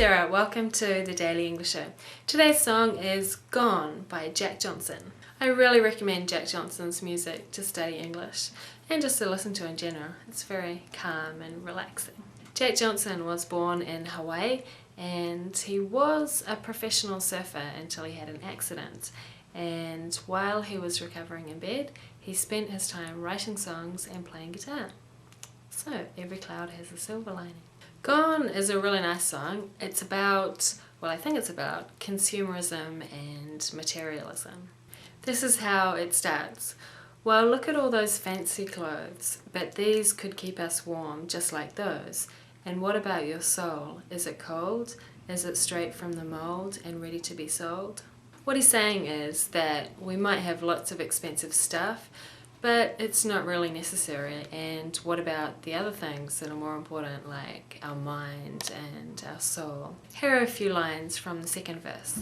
Sarah, welcome to the Daily English Show. Today's song is Gone by Jack Johnson. I really recommend Jack Johnson's music to study English and just to listen to in general. It's very calm and relaxing. Jack Johnson was born in Hawaii and he was a professional surfer until he had an accident. And while he was recovering in bed, he spent his time writing songs and playing guitar. So, every cloud has a silver lining. Gone is a really nice song. It's about, I think it's about consumerism and materialism. This is how it starts. Well, look at all those fancy clothes, but these could keep us warm just like those. And what about your soul? Is it cold? Is it straight from the mold and ready to be sold? What he's saying is that we might have lots of expensive stuff, but it's not really necessary. And what about the other things that are more important, like our mind and our soul? Here are a few lines from the second verse.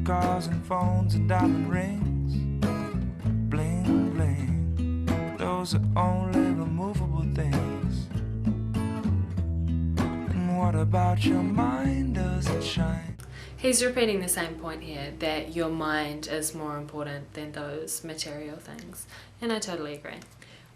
Cars and phones and diamond rings, bling bling, those are only removable things. And what about your mind, does it shine? He's repeating the same point here, that your mind is more important than those material things, and I totally agree.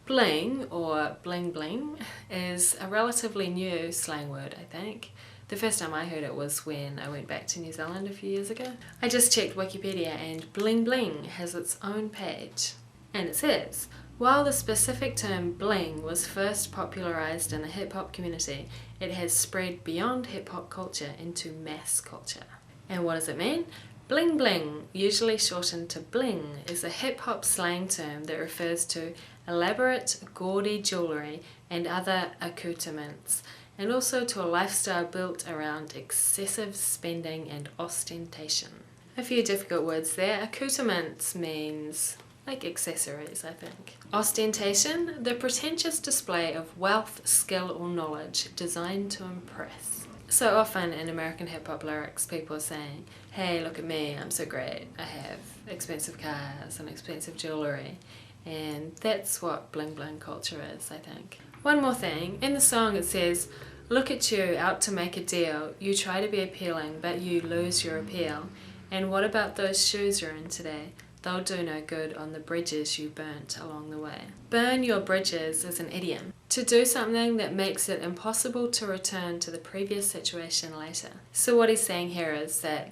Bling, or bling-bling, is a relatively new slang word, I think. The first time I heard it was when I went back to New Zealand a few years ago. I just checked Wikipedia and bling-bling has its own page. And it says, while the specific term bling was first popularized in the hip-hop community, it has spread beyond hip-hop culture into mass culture. And what does it mean? Bling bling, usually shortened to bling, is a hip-hop slang term that refers to elaborate, gaudy jewellery and other accoutrements, and also to a lifestyle built around excessive spending and ostentation. A few difficult words there. Accoutrements means like accessories, I think. Ostentation, the pretentious display of wealth, skill or knowledge designed to impress. So often in American hip-hop lyrics, people are saying, hey, look at me, I'm so great, I have expensive cars and expensive jewellery. And that's what bling-bling culture is, I think. One more thing, in the song it says, look at you, out to make a deal, you try to be appealing, but you lose your appeal. And what about those shoes you're in today? They'll do no good on the bridges you burnt along the way. Burn your bridges is an idiom to do something that makes it impossible to return to the previous situation later. So what he's saying here is that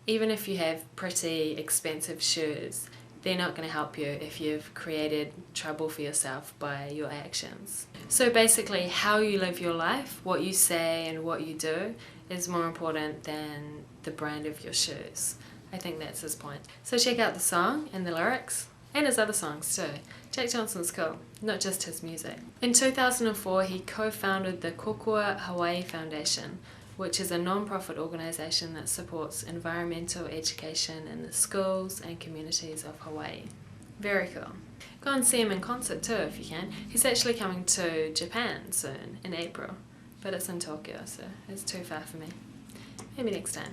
even if you have pretty expensive shoes, they're not going to help you if you've created trouble for yourself by your actions. So basically, how you live your life, what you say and what you do, is more important than the brand of your shoes. I think that's his point. So check out the song and the lyrics, and his other songs too. Jack Johnson's cool, not just his music. In 2004, he co-founded the Kokua Hawaii Foundation, which is a non-profit organisation that supports environmental education in the schools and communities of Hawaii. Very cool. Go and see him in concert too if you can. He's actually coming to Japan soon, in April, but it's in Tokyo, so it's too far for me. Maybe next time.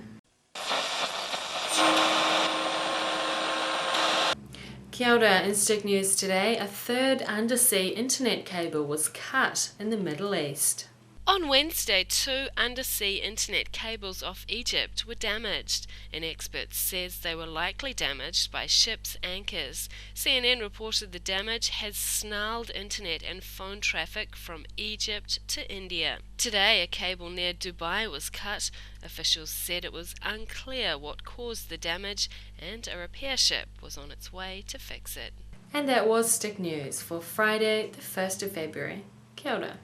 Kia ora, in Stick News today, a third undersea internet cable was cut in the Middle East. On Wednesday, 2 undersea internet cables off Egypt were damaged. An expert says they were likely damaged by ships' anchors. CNN reported the damage has snarled internet and phone traffic from Egypt to India. Today, a cable near Dubai was cut. Officials said it was unclear what caused the damage, and a repair ship was on its way to fix it. And that was Stick News for Friday, the 1st of February. Kia ora.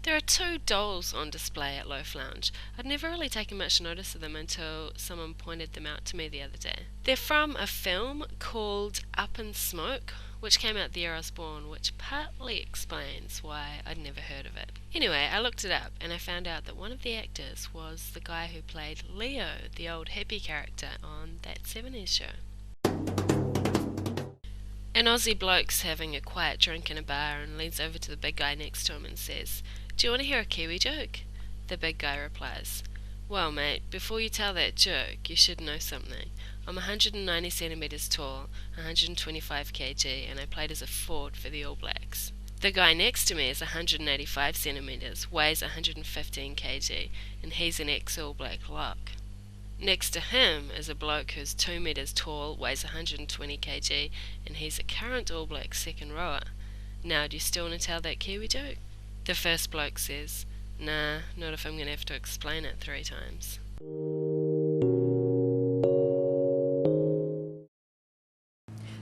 There are 2 dolls on display at Loaf Lounge. I'd never really taken much notice of them until someone pointed them out to me the other day. They're from a film called Up in Smoke, which came out the year I was born, which partly explains why I'd never heard of it. Anyway, I looked it up and I found out that one of the actors was the guy who played Leo, the old hippie character on that 70s show. An Aussie bloke's having a quiet drink in a bar and leans over to the big guy next to him and says, "Do you want to hear a Kiwi joke?" The big guy replies, "Well, mate, before you tell that joke, you should know something. I'm 190 centimetres tall, 125 kg, and I played as a forward for the All Blacks." The guy next to me is 185 centimetres, weighs 115 kg, and he's an ex-All Black lock. Next to him is a bloke who's 2 metres tall, weighs 120 kg, and he's a current All Black second rower. Now, do you still want to tell that Kiwi joke? The first bloke says, "Nah, not if I'm going to have to explain it 3 times.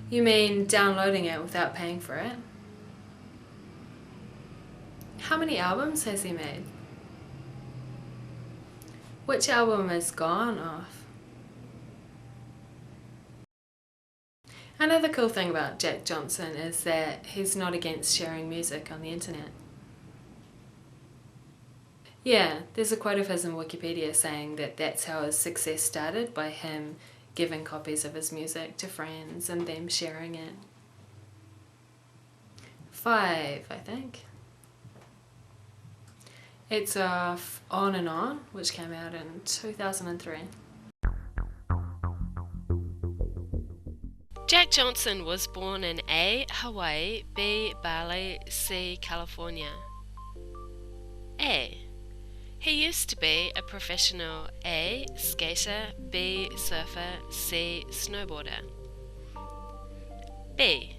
You mean downloading it without paying for it? How many albums has he made? Which album is gone off? Another cool thing about Jack Johnson is that he's not against sharing music on the internet. Yeah, there's a quote of his in Wikipedia saying that that's how his success started, by him giving copies of his music to friends and them sharing it. 5, I think. It's On and On, which came out in 2003. Jack Johnson was born in A. Hawaii, B. Bali, C. California. A. He used to be a professional A. skater, B. surfer, C. snowboarder. B.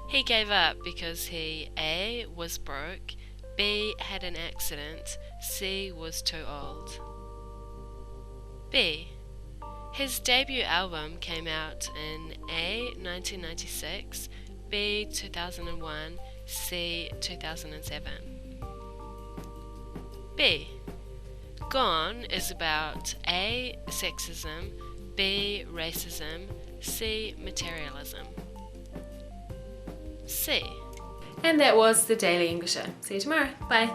He gave up because he A. was broke, B. had an accident, C. was too old. B. His debut album came out in A. 1996, B. 2001, C. 2007. B. Gone is about A. sexism, B. racism, C. materialism. C. And that was the Daily English Show. See you tomorrow. Bye.